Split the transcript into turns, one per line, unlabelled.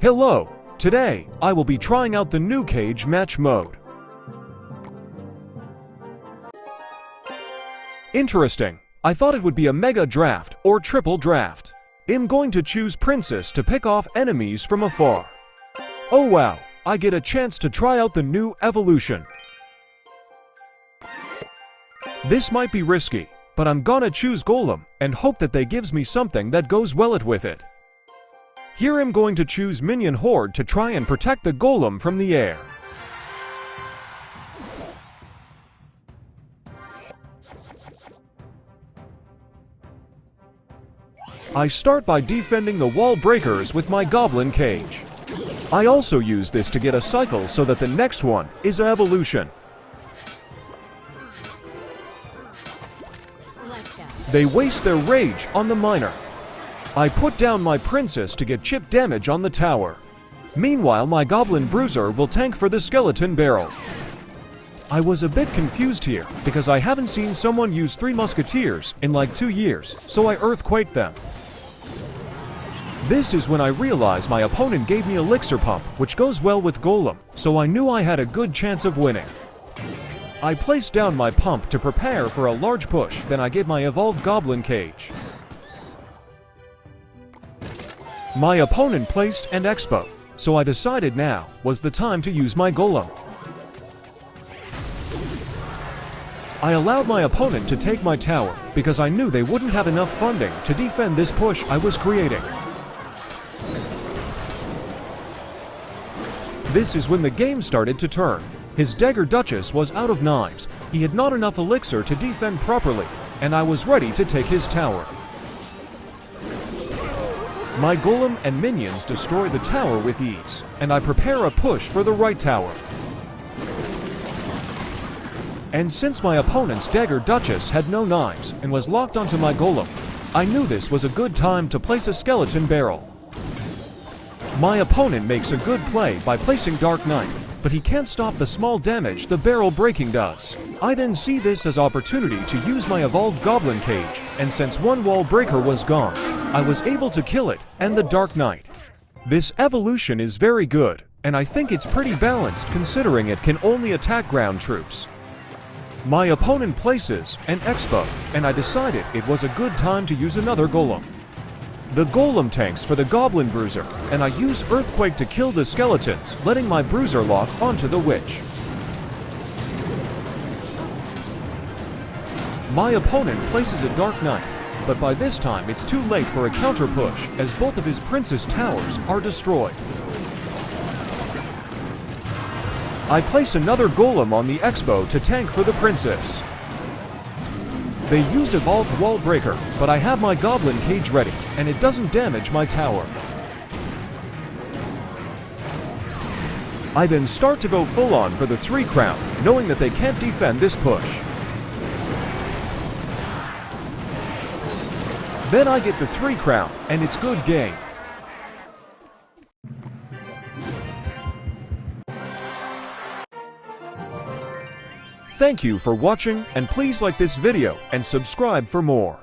Hello! Today, I will be trying out the new cage match mode. Interesting. I thought it would be a mega draft or triple draft. I'm going to choose Princess to pick off enemies from afar. Oh wow, I get a chance to try out the new evolution. This might be risky, but I'm gonna choose Golem and hope that they gives me something that goes well with it. Here I'm going to choose Minion Horde to try and protect the Golem from the air. I start by defending the wall breakers with my Goblin Cage. I also use this to get a cycle so that the next one is evolution. They waste their rage on the miner. I put down my princess to get chip damage on the tower. Meanwhile, my Goblin Bruiser will tank for the skeleton barrel. I was a bit confused here because I haven't seen someone use 3 musketeers in like 2 years, so I earthquaked them. This is when I realized my opponent gave me Elixir Pump, which goes well with Golem, so I knew I had a good chance of winning. I placed down my pump to prepare for a large push, then I gave my evolved Goblin Cage. My opponent placed an Expo, so I decided now was the time to use my Golem. I allowed my opponent to take my tower because I knew they wouldn't have enough funding to defend this push I was creating. This is when the game started to turn. His Dagger Duchess was out of knives, he had not enough elixir to defend properly, and I was ready to take his tower. My Golem and minions destroy the tower with ease, and I prepare a push for the right tower. And since my opponent's Dagger Duchess had no knives and was locked onto my Golem, I knew this was a good time to place a skeleton barrel. My opponent makes a good play by placing Dark Knight, but he can't stop the small damage the barrel breaking does. I then see this as opportunity to use my evolved Goblin Cage, and since one wall breaker was gone, I was able to kill it and the Dark Knight. This evolution is very good, and I think it's pretty balanced considering it can only attack ground troops. My opponent places an Expo, and I decided it was a good time to use another Golem. The Golem tanks for the Goblin Bruiser, and I use Earthquake to kill the skeletons, letting my Bruiser lock onto the Witch. My opponent places a Dark Knight, but by this time it's too late for a counter push as both of his Princess towers are destroyed. I place another Golem on the Expo to tank for the Princess. They use Evolved Wall Breaker, but I have my Goblin Cage ready, and it doesn't damage my tower. I then start to go full on for the 3 crown, knowing that they can't defend this push. Then I get the 3 crown, and it's good game. Thank you for watching, and please like this video and subscribe for more.